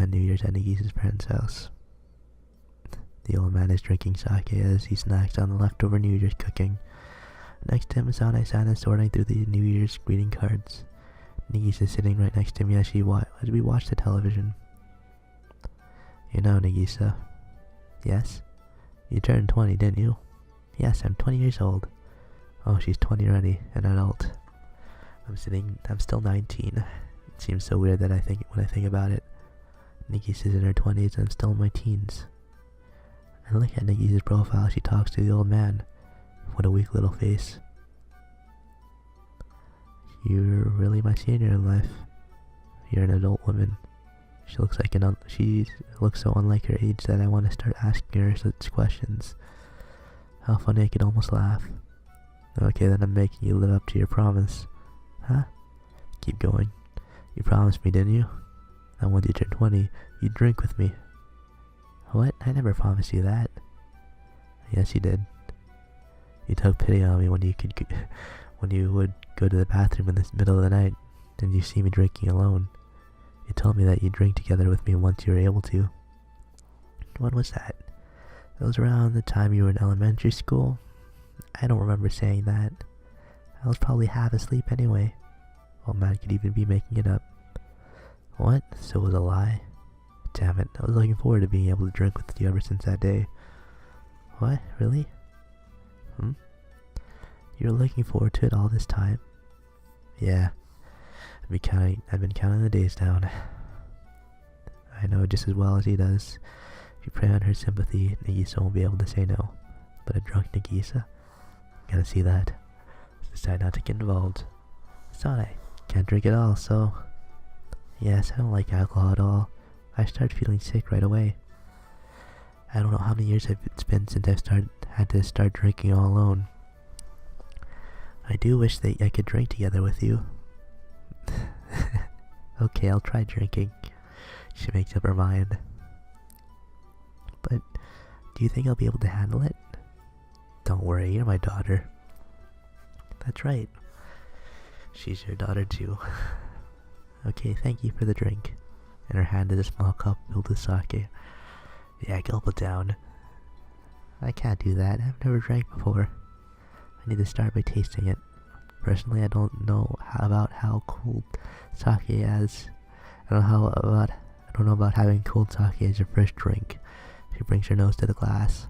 spend New Year's at Nagisa's parents' house. The old man is drinking sake as he snacks on the leftover New Year's cooking. Next to him, Sane-san is sorting through the New Year's greeting cards. Nagisa is sitting right next to me as we watch the television. You know, Nagisa. Yes? You turned 20, didn't you? Yes, I'm 20 years old. Oh, she's 20 already, an adult. I'm still 19. It seems so weird that when I think about it. Nagisa's in her 20s and I'm still in my teens. I look at Nagisa's profile as she talks to the old man. What a weak little face. You're really my senior in life. You're an adult woman. She looks so unlike her age that I want to start asking her such questions. How funny I could almost laugh. Okay, then I'm making you live up to your promise. Huh? Keep going. You promised me, didn't you? That once you turn 20, you'd drink with me. What? I never promised you that. Yes, you did. You took pity on me when you would go to the bathroom in the middle of the night and you see me drinking alone. You told me that you'd drink together with me once you were able to. When was that? It was around the time you were in elementary school. I don't remember saying that. I was probably half asleep anyway. Well, man could even be making it up. What? So it was a lie? Damn it, I was looking forward to being able to drink with you ever since that day. What? Really? You were looking forward to it all this time? Yeah. I've been counting the days down. I know just as well as he does. If you prey on her sympathy, Nagisa won't be able to say no. But a drunk Nagisa? Gotta see that. Decide not to get involved. Sane, can't drink at all, so... Yes, I don't like alcohol at all. I start feeling sick right away. I don't know how many years it's been since I've had to start drinking all alone. I do wish that I could drink together with you. Okay, I'll try drinking. She makes up her mind. But, do you think I'll be able to handle it? Don't worry, you're my daughter. That's right. She's your daughter too. Okay, thank you for the drink. In her hand is a small cup filled with sake. Yeah, gulp it down. I can't do that. I've never drank before. I need to start by tasting it. Personally, I don't know about how cold sake is. I don't know about having cold sake as your first drink. She brings her nose to the glass.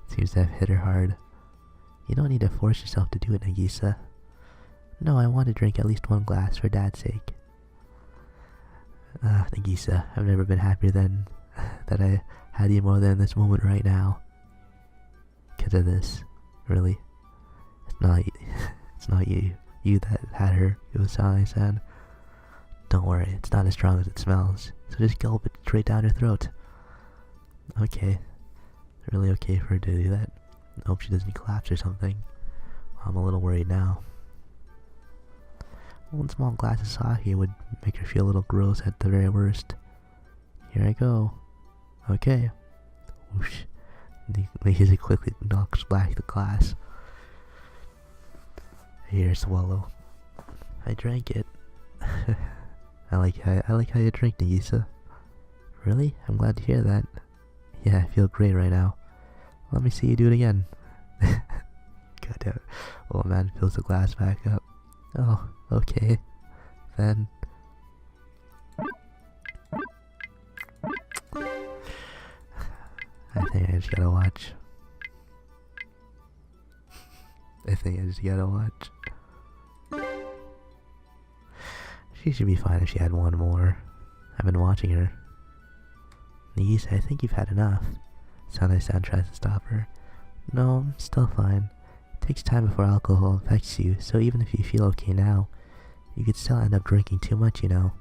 Seems to have hit her hard. You don't need to force yourself to do it, Nagisa. No, I want to drink at least one glass for Dad's sake. Nagisa, I've never been happier than that I had you more than this moment right now. Because of this, really. It's not you that had her. It was Sane-san. Don't worry, it's not as strong as it smells. So just gulp it straight down your throat. Okay. It's really okay for her to do that. I hope she doesn't collapse or something. I'm a little worried now. One small glass of sake would make her feel a little gross at the very worst. Here I go. Okay. Whoosh. He quickly knocks back the glass. Here, swallow. I drank it. I like how you drink, Nagisa. Really? I'm glad to hear that. Yeah, I feel great right now. Let me see you do it again. God damn it. Old man fills the glass back up. Oh, okay. Then... I think I just gotta watch. She should be fine if she had one more. I've been watching her. Nagisa, I think you've had enough. Sane-san tries to stop her. No, I'm still fine. It takes time before alcohol affects you, so even if you feel okay now, you could still end up drinking too much, you know.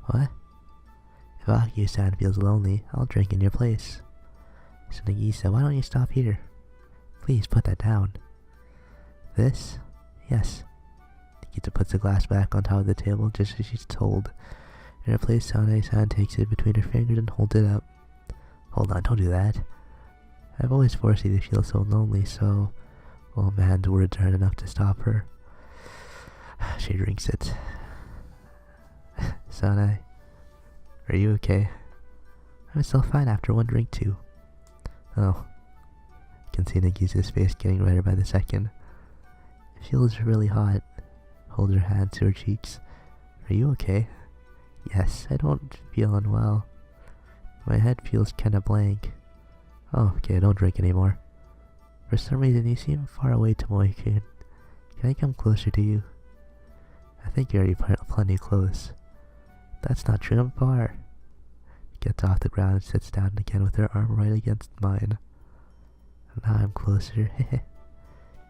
What? If Akio-san feels lonely, I'll drink in your place. So Nagisa, why don't you stop here? Please put that down. This? Yes. Nagisa puts the glass back on top of the table just as she's told. In her place, Sane-san takes it between her fingers and holds it up. Hold on, don't do that. I've always forced you to feel so lonely, so... Old man's words aren't enough to stop her. She drinks it. Sane, Are you okay? I'm still fine after one drink too. Oh. I can see Nagisa's face getting redder by the second. It feels really hot. Hold her hand to her cheeks. Are you okay? Yes, I don't feel unwell. My head feels kinda blank. Oh, okay, don't drink anymore. For some reason you seem far away, Tomoe-kun. Can I come closer to you? I think you're already plenty close. That's not true, I'm far. She gets off the ground and sits down again with her arm right against mine. Now I'm closer.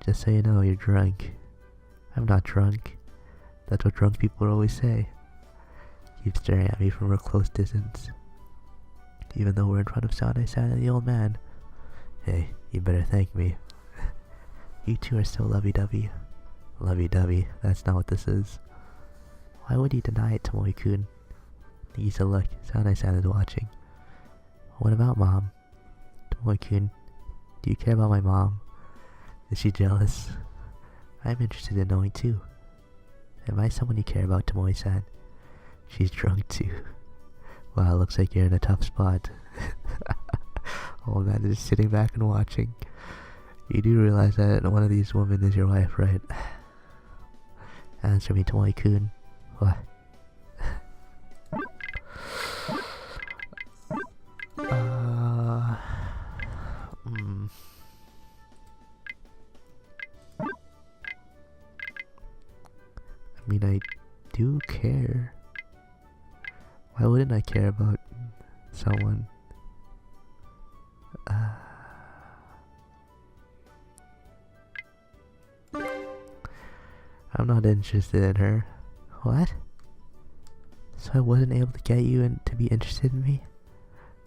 Just so you know, you're drunk. I'm not drunk. That's what drunk people always say. Keep staring at me from a close distance. Even though we're in front of Sane-san and the old man. Hey, you better thank me. You two are so lovey-dovey. Lovey-dovey, that's not what this is. Why would you deny it, Tomoe-kun? Nagisa, look, Sane-san is watching. What about Mom? Tomoe-kun, do you care about my mom? Is she jealous? I'm interested in knowing too. Am I someone you care about, Tomoe-san? She's drunk too. Wow, looks like you're in a tough spot. Oh man, just sitting back and watching. You do realize that one of these women is your wife, right? Answer me, Tomoe-kun. What? I mean, I do care. Why wouldn't I care about someone? I'm not interested in her. What? So I wasn't able to get you to be interested in me?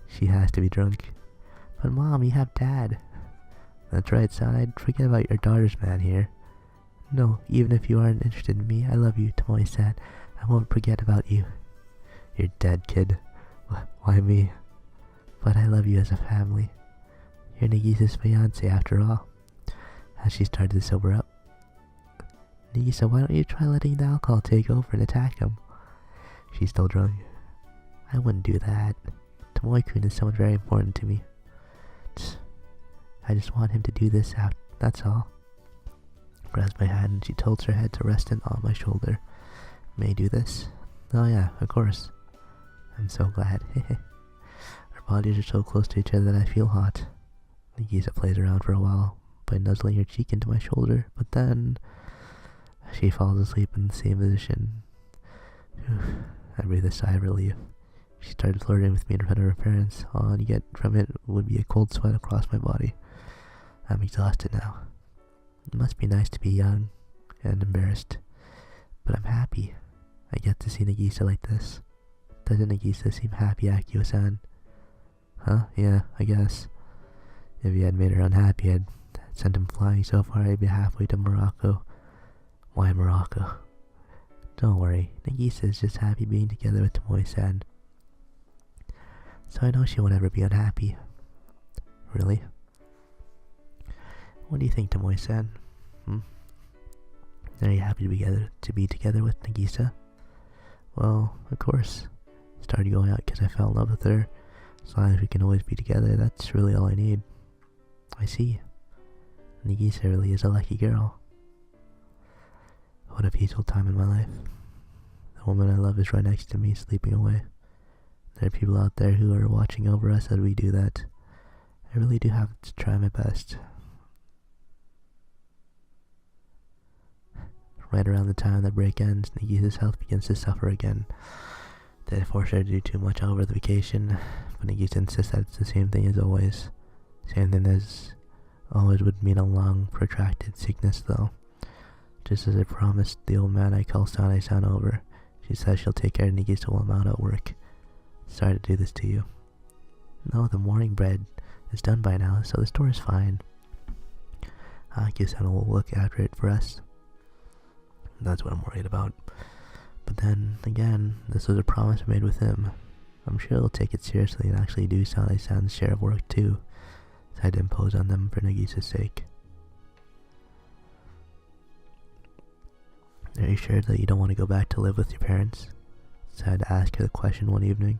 She has to be drunk. But Mom, you have Dad. That's right, son. I'd forget about your daughter's man here. No, even if you aren't interested in me, I love you, Tomoe-san. I won't forget about you. You're dead, kid. Why me? But I love you as a family. You're Nagisa's fiancé after all. As she started to sober up. Nagisa, why don't you try letting the alcohol take over and attack him? She's still drunk. I wouldn't do that. Tomoe-kun is someone very important to me. I just want him to do this out, that's all. Grabs my hand and she tilts her head to rest it on my shoulder. May I do this? Oh yeah, of course. I'm so glad. Our bodies are so close to each other that I feel hot. Nagisa plays around for a while by nuzzling her cheek into my shoulder, but then she falls asleep in the same position. I breathe a sigh of relief. She started flirting with me in front of her parents. All I'd get from it would be a cold sweat across my body. I'm exhausted now. It must be nice to be young and embarrassed, but I'm happy. I get to see Nagisa like this. Doesn't Nagisa seem happy, Akio-san? Huh? Yeah, I guess. If you had made her unhappy, I'd sent him flying so far I'd be halfway to Morocco. Why Morocco? Don't worry, Nagisa is just happy being together with Tomoe-san. So I know she won't ever be unhappy. Really? What do you think, Tomoe-san? Are you happy to be together with Nagisa? Well, of course. Started going out because I fell in love with her. As long as we can always be together, that's really all I need. I see. Nagisa really is a lucky girl. What a peaceful time in my life. The woman I love is right next to me, sleeping away. There are people out there who are watching over us as we do that. I really do have to try my best. Right around the time the break ends, Nagisa's health begins to suffer again. They force her to do too much over the vacation, but Nagisa insists that it's the same thing as always. Same thing as always would mean a long, protracted sickness though. Just as I promised the old man I call Sane-san over, she says she'll take care of Nagisa while I'm out at work. Sorry to do this to you. No, the morning bread is done by now, so the store is fine. Akio-san will look after it for us. That's what I'm worried about. But then, again, this was a promise I made with him. I'm sure he'll take it seriously and actually do Sane-san's share of work too, so I had to impose on them for Nagisa's sake. Are you sure that you don't want to go back to live with your parents? So I had to ask her the question one evening.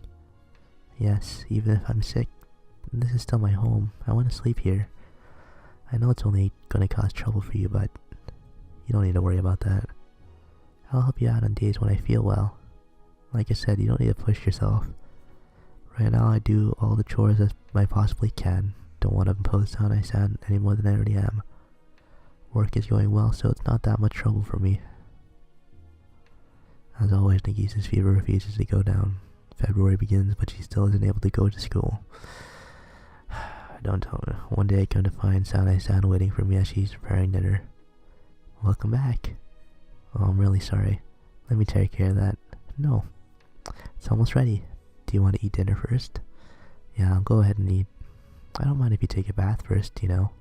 Yes, even if I'm sick, this is still my home. I want to sleep here. I know it's only gonna cause trouble for you, but you don't need to worry about that. I'll help you out on days when I feel well. Like I said, you don't need to push yourself. Right now I do all the chores as I possibly can. Don't want to impose on Isan any more than I already am. Work is going well, so it's not that much trouble for me. As always, Nagisa's fever refuses to go down. February begins, but she still isn't able to go to school. Don't tell her. One day I come to find San waiting for me as she's preparing dinner. Welcome back. Oh, I'm really sorry. Let me take care of that. No. It's almost ready. Do you want to eat dinner first? Yeah, I'll go ahead and eat. I don't mind if you take a bath first, you know.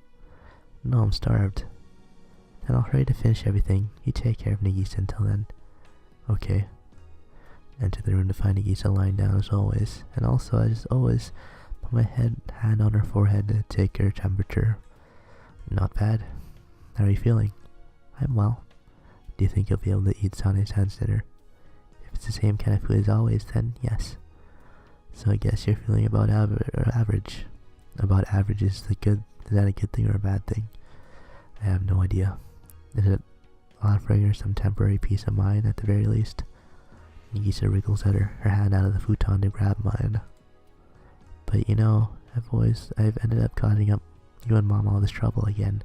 No, I'm starved. Then I'll hurry to finish everything. You take care of Nagisa until then. Okay. Enter the room to find Nagisa lying down as always. And also, as always, put my hand on her forehead to take her temperature. Not bad. How are you feeling? I'm well. Do you think you'll be able to eat Sane-san's dinner? If it's the same kind of food as always, then yes. So I guess you're feeling about average. About average, is that a good thing or a bad thing? I have no idea. Is it offering her some temporary peace of mind at the very least? Nagisa wriggles at her hand out of the futon to grab mine. But you know, I've ended up causing up you and Mom all this trouble again.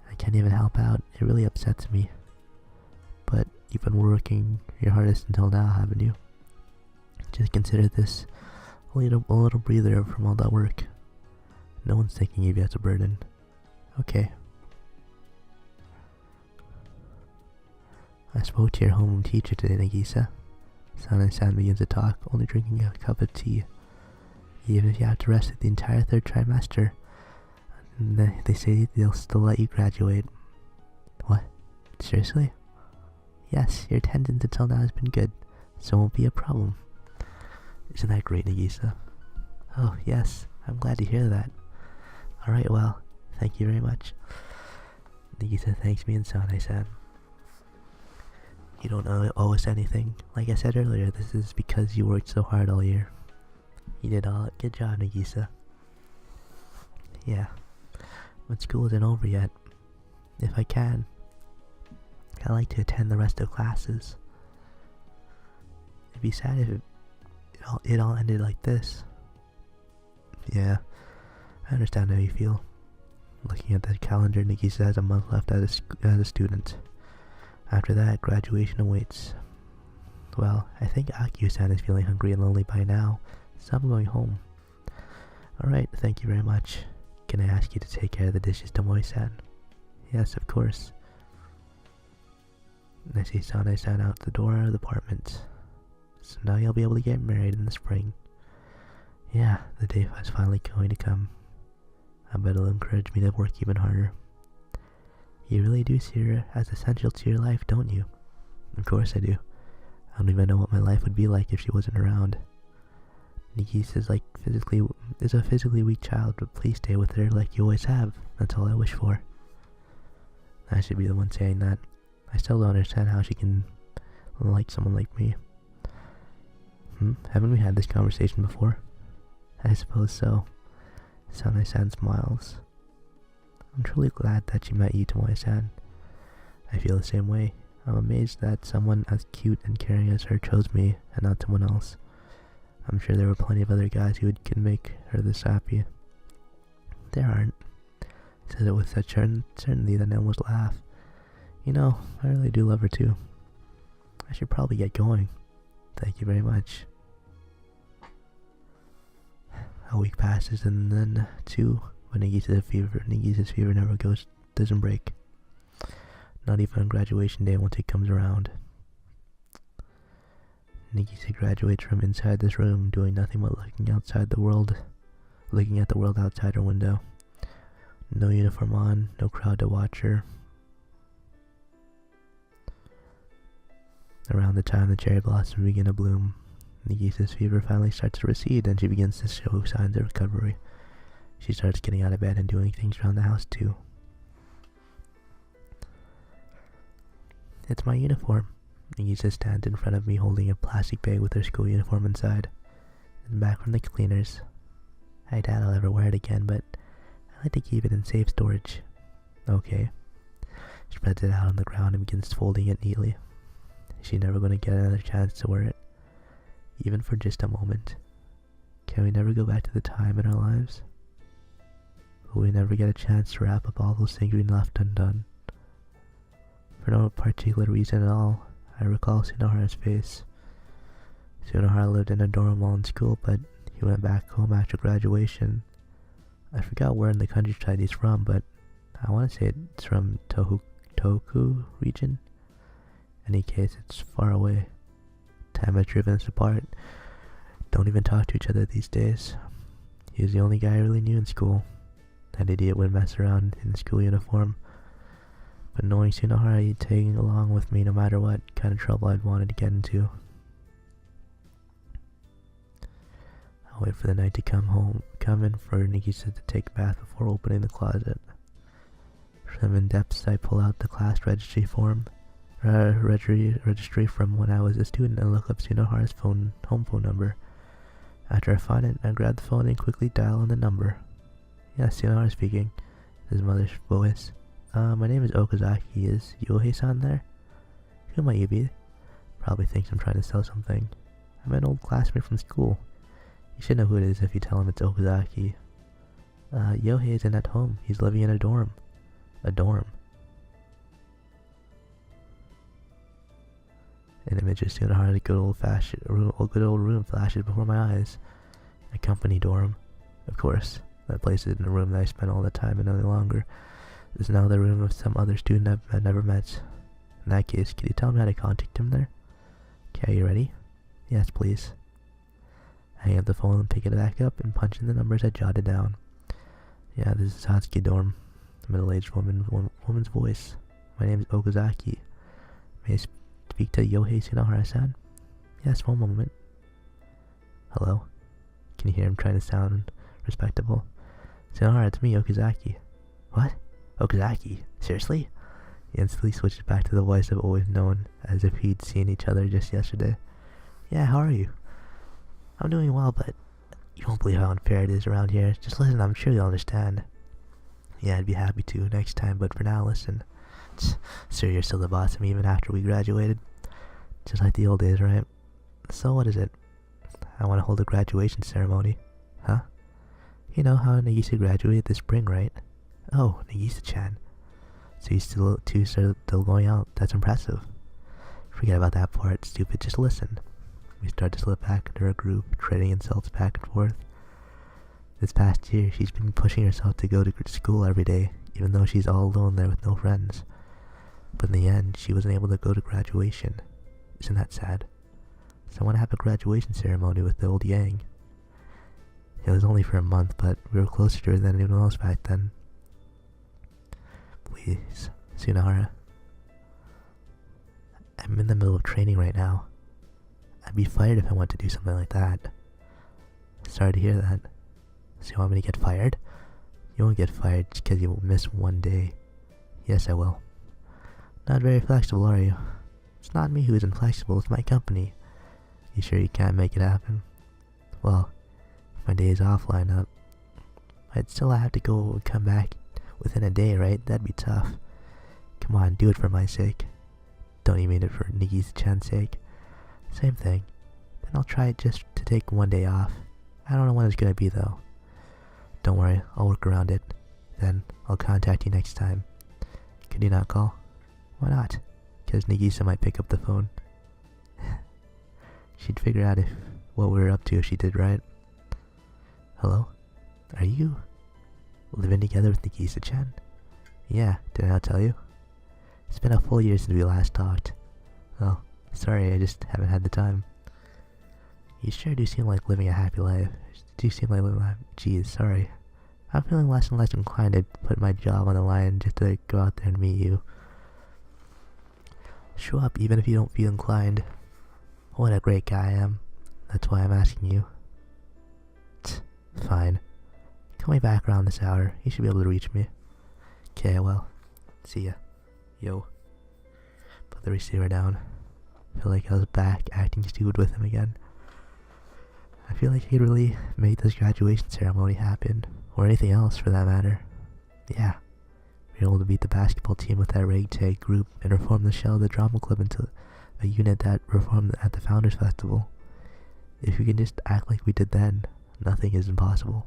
I can't even help out. It really upsets me. But you've been working your hardest until now, haven't you? Just consider this a little breather from all that work. No one's thinking of you as a burden. Okay. I spoke to your homeroom teacher today, Nagisa. San begins to talk, only drinking a cup of tea. Even if you have to rest the entire third trimester, they say they'll still let you graduate. What? Seriously? Yes, your attendance until now has been good, so it won't be a problem. Isn't that great, Nagisa? Oh, yes, I'm glad to hear that. Alright, well, thank you very much. Nagisa thanks me and Sane-san. You don't owe us anything. Like I said earlier, this is because you worked so hard all year. You did all. Good job, Nagisa. Yeah. But school isn't over yet. If I can, I'd like to attend the rest of classes. It'd be sad if it all ended like this. Yeah, I understand how you feel. Looking at that calendar, Nagisa has a month left as a student. After that, graduation awaits. Well, I think Akio-san is feeling hungry and lonely by now, so I'm going home. Alright, thank you very much. Can I ask you to take care of the dishes, Tomoe-san? Yes, of course. I see Sane-san out the door of the apartment. So now you'll be able to get married in the spring. Yeah, the day is finally going to come. I bet it'll encourage me to work even harder. You really do see her as essential to your life, don't you? Of course I do. I don't even know what my life would be like if she wasn't around. Nagisa is a physically weak child, but please stay with her like you always have. That's all I wish for. I should be the one saying that. I still don't understand how she can like someone like me. Haven't we had this conversation before? I suppose so. Sane-san smiles. I'm truly glad that she met you, Tomoe-san. I feel the same way. I'm amazed that someone as cute and caring as her chose me and not someone else. I'm sure there were plenty of other guys who could make her this happy. There aren't. Says it with such certainty that I almost laugh. You know, I really do love her too. I should probably get going. Thank you very much. A week passes and then two. But Nagisa's fever never doesn't break. Not even on graduation day once it comes around. Nagisa graduates from inside this room, doing nothing but looking at the world outside her window. No uniform on, no crowd to watch her. Around the time the cherry blossoms begin to bloom, Nagisa's fever finally starts to recede and she begins to show signs of recovery. She starts getting out of bed and doing things around the house too. It's my uniform. Nagisa stands in front of me holding a plastic bag with her school uniform inside. and back from the cleaners. I doubt I'll ever wear it again, but I like to keep it in safe storage. Okay. Spreads it out on the ground and begins folding it neatly. She's never going to get another chance to wear it, even for just a moment. Can we never go back to the time in our lives? Will we never get a chance to wrap up all those things we left undone? For no particular reason at all, I recall Tsunohara's face. Tsunohara lived in a dorm while in school, but he went back home after graduation. I forgot where in the countryside he's from, but I want to say it's from Tohoku region. In any case, it's far away. Time has driven us apart. Don't even talk to each other these days. He was the only guy I really knew in school. That idiot would mess around in school uniform. But knowing Tsunohara, he'd take along with me no matter what kind of trouble I'd wanted to get into. I'll wait for the night to come in for Nagisa to take a bath before opening the closet. From in depths, I pull out the class registry form, registry from when I was a student, and look up Tsunohara's home phone number. After I find it, I grab the phone and quickly dial in the number. Yes, Tsunohara speaking. His mother's voice. My name is Okazaki. Is Yohei-san there? Who might you be? Probably thinks I'm trying to sell something. I'm an old classmate from school. You should know who it is if you tell him it's Okazaki. Yohei isn't at home. He's living in a dorm. A dorm. An image of Tsunohara's good old room flashes before my eyes. A company dorm. Of course, that place isn't a room that I spent all the time in any longer. It's now the room of some other student I've never met. In that case, can you tell me how to contact him there? Okay, are you ready? Yes, please. I hang up the phone and pick it back up and punch in the numbers I jotted down. Yeah, this is Satsuki dorm. A middle-aged woman's voice. My name is Okazaki. May I speak to Yohei Tsunohara-san? Yes, one moment. Hello? Can you hear him trying to sound respectable? Tsunohara, it's me, Okazaki. What? Okazaki? Seriously? He instantly switches back to the voice I've always known, as if he'd seen each other just yesterday. Yeah, how are you? I'm doing well, but you won't believe how unfair it is around here. Just listen, I'm sure you'll understand. Yeah, I'd be happy to next time, but for now, listen. Sir, you're still the boss of me even after we graduated. Just like the old days, right? So what is it? I want to hold a graduation ceremony. Huh? You know how Nagisa graduated this spring, right? Oh, Nagisa-chan. So you still going out? That's impressive. Forget about that part, stupid. Just listen. We start to slip back into our group, trading insults back and forth. This past year, she's been pushing herself to go to school every day, even though she's all alone there with no friends. But in the end, she wasn't able to go to graduation. Isn't that sad? So I want to have a graduation ceremony with the old Yang. It was only for a month, but we were closer to her than anyone else back then. Please, Tsunohara. I'm in the middle of training right now. I'd be fired if I went to do something like that. Sorry to hear that. So you want me to get fired? You won't get fired just because you miss one day. Yes, I will. Not very flexible, are you? It's not me who isn't flexible, it's my company. You sure you can't make it happen? Well, if my days off line up, I'd still have to go and come back within a day, right? That'd be tough. Come on, do it for my sake. Don't you mean it for Nagisa-chan's sake? Same thing. Then I'll try just to take one day off. I don't know when it's gonna be though. Don't worry, I'll work around it. Then I'll contact you next time. Could you not call? Why not? Because Nagisa might pick up the phone. She'd figure out what we were up to if she did, right? Hello? Are you living together with Nagisa-chan? Yeah, did I not tell you? It's been a full year since we last talked. Well, sorry, I just haven't had the time. You sure do seem like living a happy life. Geez, sorry. I'm feeling less and less inclined to put my job on the line just to go out there and meet you. Show up even if you don't feel inclined. What a great guy I am. That's why I'm asking you. Fine. Call me back around this hour. You should be able to reach me. Okay, well. See ya. Yo. Put the receiver down. Feel like I was back acting stupid with him again. I feel like I could really make this graduation ceremony happen, or anything else for that matter. Yeah, be able to beat the basketball team with that ragtag group and reform the shell of the drama club into a unit that performed at the Founders Festival. If we can just act like we did then, nothing is impossible.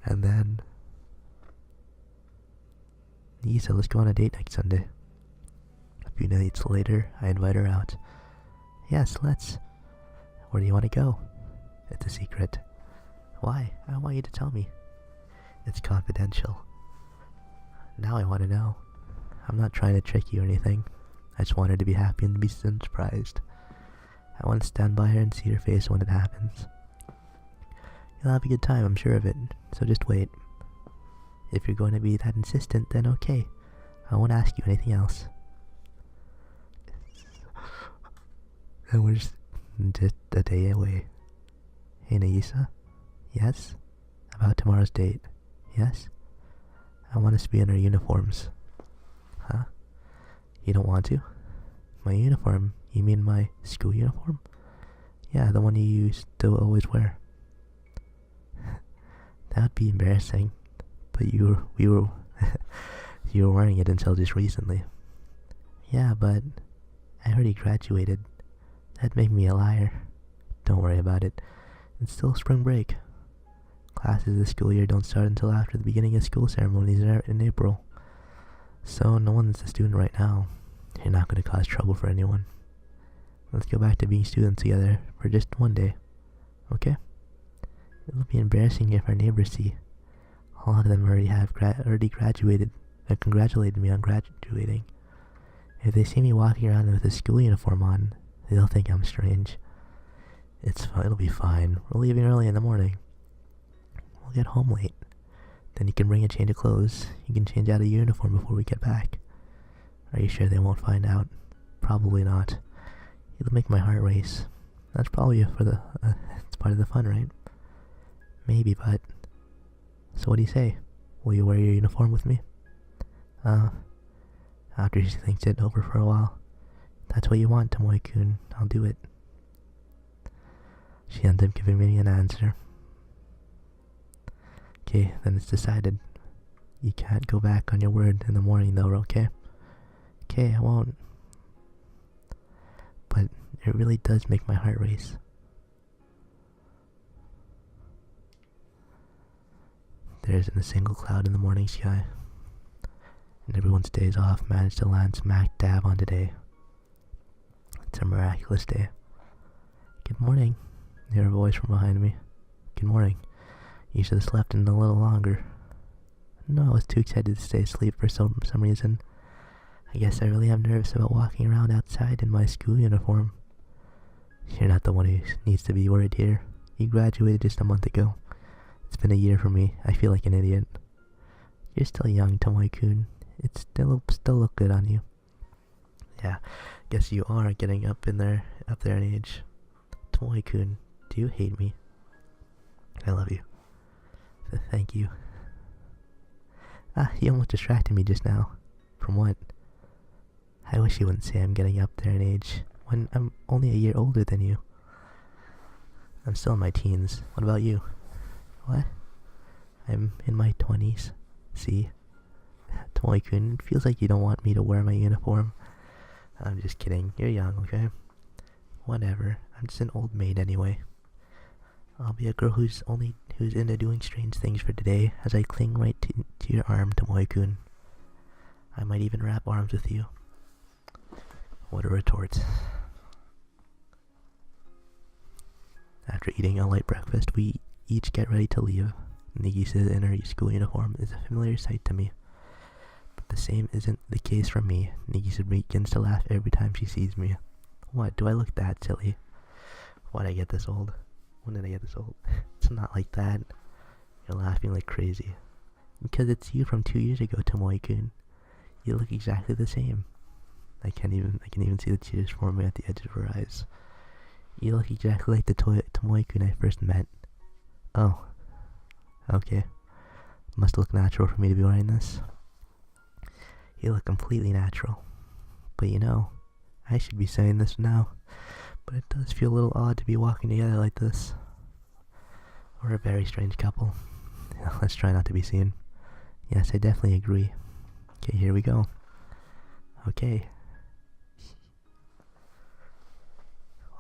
And then, Nisa, let's go on a date next Sunday. A few nights later, I invite her out. Yes, let's. Where do you want to go? It's a secret. Why? I don't want you to tell me. It's confidential. Now I want to know. I'm not trying to trick you or anything. I just want her to be happy and to be surprised. I want to stand by her and see her face when it happens. You'll have a good time, I'm sure of it, so just wait. If you're going to be that insistent, then okay. I won't ask you anything else. And we're just a day away. Hey, Nagisa? Yes? About tomorrow's date? Yes? I want us to be in our uniforms. Huh? You don't want to? My uniform? You mean my school uniform? Yeah, the one you used to always wear. That would be embarrassing. But you were wearing it until just recently. Yeah, but I already graduated. That'd make me a liar. Don't worry about it. It's still spring break. Classes this school year don't start until after the beginning of school ceremonies in April. So no one's a student right now. You're not going to cause trouble for anyone. Let's go back to being students together for just one day. Okay? It'll be embarrassing if our neighbors see. A lot of them already graduated and congratulated me on graduating. If they see me walking around with a school uniform on, they'll think I'm strange. It'll be fine. We're leaving early in the morning. We'll get home late. Then you can bring a change of clothes. You can change out of uniform before we get back. Are you sure they won't find out? Probably not. It'll make my heart race. That's probably it's part of the fun, right? Maybe, but... So what do you say? Will you wear your uniform with me? After she thinks it over for a while. That's what you want, Tomoe-kun. I'll do it. She ends up giving me an answer. Okay, then it's decided. You can't go back on your word in the morning though, okay? Okay, I won't. But it really does make my heart race. There isn't a single cloud in the morning sky. And everyone's days off managed to land smack dab on today. It's a miraculous day. Good morning. I hear a voice from behind me. Good morning. You should have slept in a little longer. No, I was too excited to stay asleep for some reason. I guess I really am nervous about walking around outside in my school uniform. You're not the one who needs to be worried here. You graduated just a month ago. It's been a year for me. I feel like an idiot. You're still young, Tomoe-kun. It still look good on you. Yeah, guess you are getting up there in age. Tomoe-kun, do you hate me? I love you. Thank you. You almost distracted me just now. From what? I wish you wouldn't say I'm getting up there in age when I'm only a year older than you. I'm still in my teens. What about you? What? I'm in my 20s. See? Tomoe-kun, it feels like you don't want me to wear my uniform. I'm just kidding. You're young, okay? Whatever. I'm just an old maid anyway. I'll be a girl who's into doing strange things for today as I cling right to your arm, Tomoe-kun. I might even wrap arms with you. What a retort. After eating a light breakfast, we each get ready to leave. Nagisa's in her school uniform is a familiar sight to me. But the same isn't the case for me. Nagisa begins to laugh every time she sees me. What, do I look that silly? Why did I get this old? When did I get this old? It's not like that. You're laughing like crazy. Because it's you from 2 years ago, Tomoe-kun. You look exactly the same. I can even see the tears forming at the edge of her eyes. You look exactly like the Tomoe-kun I first met. Oh. Okay. Must look natural for me to be wearing this. You look completely natural. But you know, I should be saying this now. But it does feel a little odd to be walking together like this. We're a very strange couple. Let's try not to be seen. Yes, I definitely agree. Okay, here we go. Okay.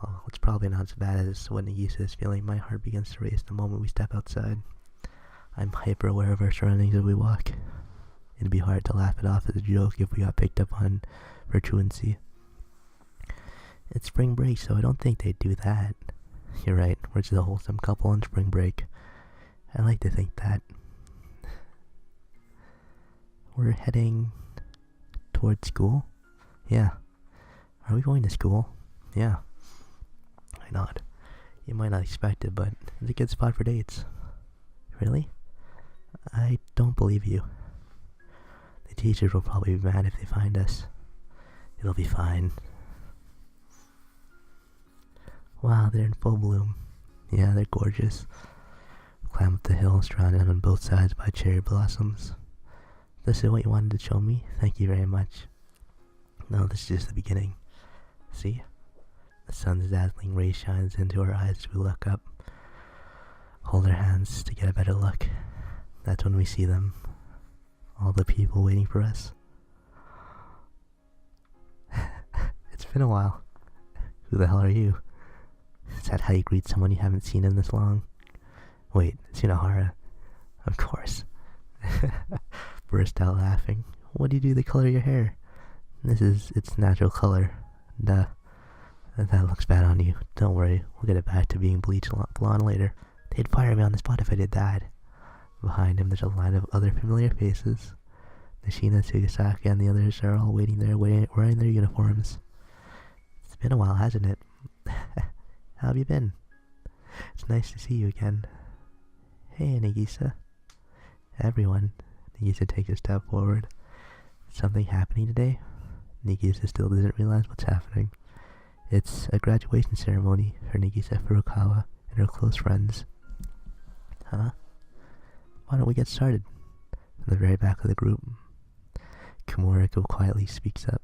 Well, it's probably not as bad as what Nagisa is feeling. My heart begins to race the moment we step outside. I'm hyper aware of our surroundings as we walk. It'd be hard to laugh it off as a joke if we got picked up on for truancy. It's spring break, so I don't think they'd do that. You're right, we're just a wholesome couple on spring break. I like to think that. We're heading towards school? Yeah. Are we going to school? Yeah. Why not? You might not expect it, but it's a good spot for dates. Really? I don't believe you. The teachers will probably be mad if they find us. It'll be fine. Wow, they're in full bloom. Yeah, they're gorgeous. Climb up the hill, surrounded on both sides by cherry blossoms. This is what you wanted to show me? Thank you very much. No, this is just the beginning. See? The sun's dazzling ray shines into our eyes as we look up. Hold our hands to get a better look. That's when we see them. All the people waiting for us. It's been a while. Who the hell are you? Is that how you greet someone you haven't seen in this long? Wait, it's Yunahara. Of course. Burst out laughing. What do you do to the color of your hair? This is its natural color. Duh. That looks bad on you. Don't worry, we'll get it back to being bleached blonde later. They'd fire me on the spot if I did that. Behind him there's a line of other familiar faces. Nishina, Tsugisaki, and the others are all waiting there wearing their uniforms. It's been a while, hasn't it? How have you been? It's nice to see you again. Hey, Nagisa. Everyone. Nagisa takes a step forward. Something happening today? Nagisa still doesn't realize what's happening. It's a graduation ceremony for Nagisa Furukawa and her close friends. Huh? Why don't we get started? From the very back of the group, Kimura quietly speaks up.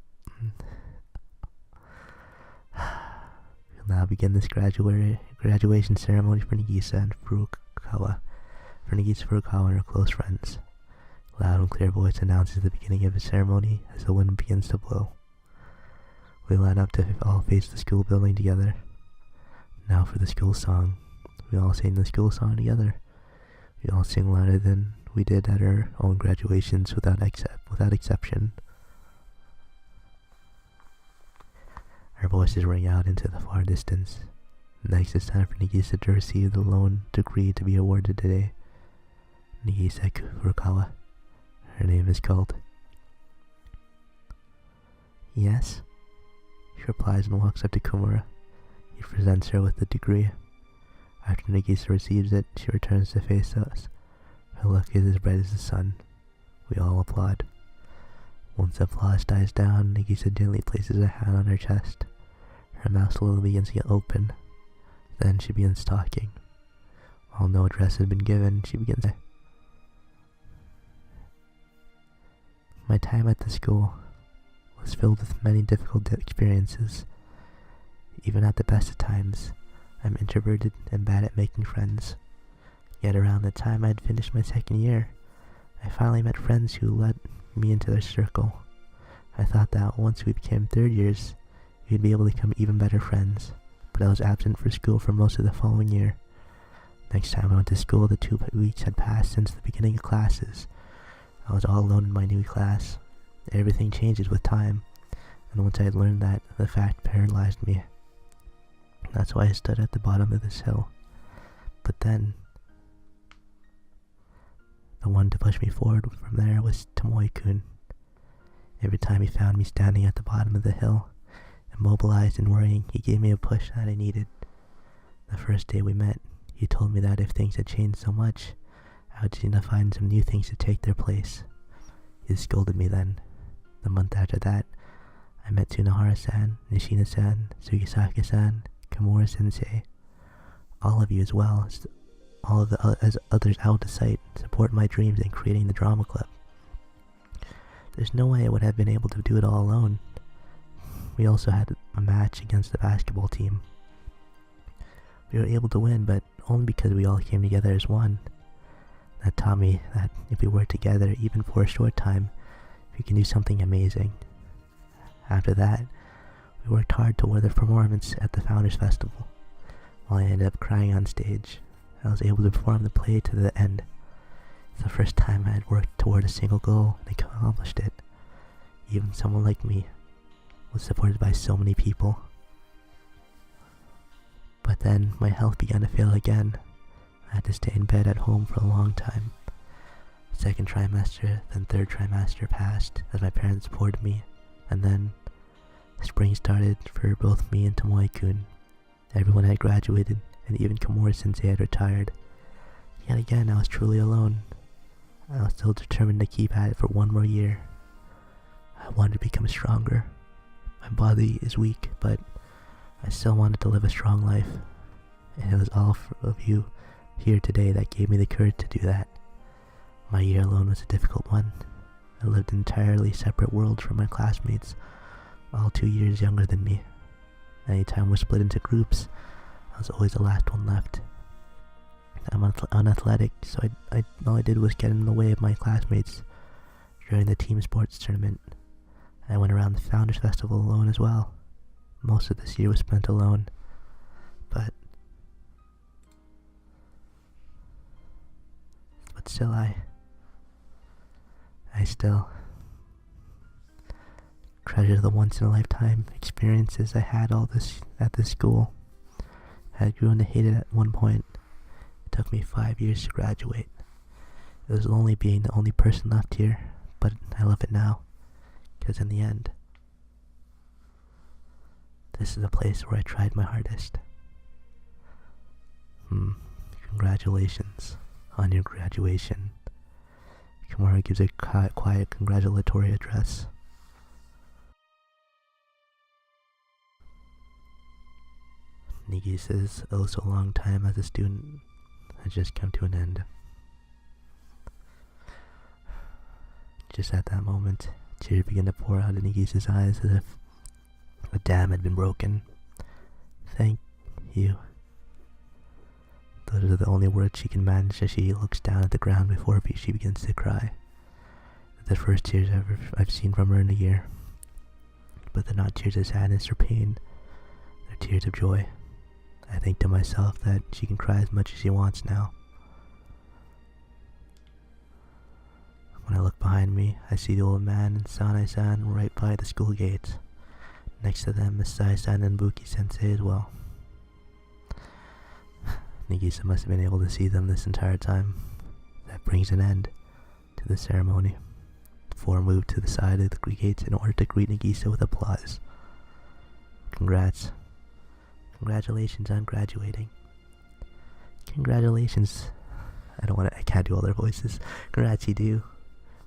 We'll now begin this graduation ceremony for Nagisa and Furukawa. For Nagisa Furukawa and her close friends. Loud and clear voice announces the beginning of the ceremony as the wind begins to blow. We line up to all face the school building together. Now for the school song. We all sing the school song together. We all sing louder than we did at our own graduations without exception. Our voices ring out into the far distance. Next, it's time for Nagisa to receive the loan degree to be awarded today. Nagisa Furukawa. Her name is called. Yes? She replies and walks up to Kimura. He presents her with the degree. After Nagisa receives it, she returns to face us. Her look is as bright as the sun. We all applaud. Once the applause dies down, Nagisa gently places a hand on her chest. Her mouth slowly begins to get open. Then she begins talking. While no address has been given, she begins. My time at the school was filled with many difficult experiences. Even at the best of times, I'm introverted and bad at making friends. Yet around the time I had finished my second year, I finally met friends who let me into their circle. I thought that once we became third years, we'd be able to become even better friends, but I was absent for school for most of the following year. Next time I went to school, the 2 weeks had passed since the beginning of classes. I was all alone in my new class. Everything changes with time, and once I had learned that, the fact paralyzed me. That's why I stood at the bottom of this hill. But then, the one to push me forward from there was Tomoe-kun. Every time he found me standing at the bottom of the hill, immobilized and worrying, he gave me a push that I needed. The first day we met, he told me that if things had changed so much, I would need to find some new things to take their place. He scolded me then. The month after that, I met Tsunahara-san, Nishina-san, Tsugisaki-san, Kimura-sensei. All of you as well as all of the as others out of sight support my dreams in creating the drama club. There's no way I would have been able to do it all alone. we also had a match against the basketball team. We were able to win, but only because we all came together as one. That taught me that if we work together, even for a short time, we can do something amazing. After that, we worked hard toward the performance at the Founders Festival. While I ended up crying on stage, I was able to perform the play to the end. It's the first time I had worked toward a single goal and accomplished it. Even someone like me was supported by so many people. But then my health began to fail again. I had to stay in bed at home for a long time. Second trimester, then third trimester passed as my parents supported me, and then spring started for both me and Tomoe-kun. Everyone had graduated, and even Komura-sensei had retired. Yet again, I was truly alone. I was still determined to keep at it for one more year. I wanted to become stronger. My body is weak, but I still wanted to live a strong life. And it was all of you here today that gave me the courage to do that. My year alone was a difficult one. I lived in entirely separate worlds from my classmates, all 2 years younger than me. Anytime we split into groups, I was always the last one left. I'm unathletic, so all I did was get in the way of my classmates during the team sports tournament. I went around the Founders Festival alone as well. Most of this year was spent alone, but still I still treasure the once-in-a-lifetime experiences I had at this school. I had grown to hate it at one point. It took me 5 years to graduate. It was lonely being the only person left here, but I love it now, because in the end, this is a place where I tried my hardest. Congratulations on your graduation. Komura gives a quiet congratulatory address. Nigisa's oh so long time as a student has just come to an end. Just at that moment, tears began to pour out of Nigisa's eyes as if a dam had been broken. Thank you. Those are the only words she can manage as she looks down at the ground before she begins to cry. They're the first tears I've seen from her in a year. But they're not tears of sadness or pain. They're tears of joy. I think to myself that she can cry as much as she wants now. When I look behind me, I see the old man and Sanai-san right by the school gates. Next to them is Sai-san and Buki-sensei as well. Nagisa must have been able to see them this entire time. That brings an end to the ceremony. The four moved to the side of the gates in order to greet Nagisa with applause. Congrats. Congratulations on graduating. Congratulations. I can't do all their voices. Congrats, you do.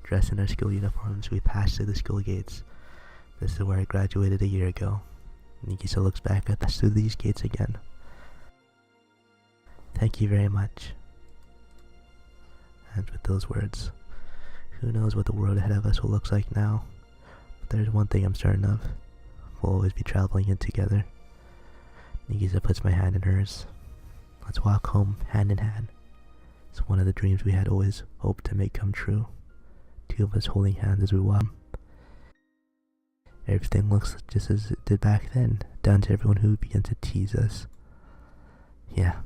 Dressed in our school uniforms, we passed through the school gates. This is where I graduated a year ago. Nagisa looks back at us through these gates again. Thank you very much. And with those words, who knows what the world ahead of us will look like now. But there's one thing I'm certain of. We'll always be traveling in together. Nagisa puts my hand in hers. Let's walk home hand in hand. It's one of the dreams we had always hoped to make come true. Two of us holding hands as we walk. Everything looks just as it did back then, down to everyone who began to tease us. Yeah,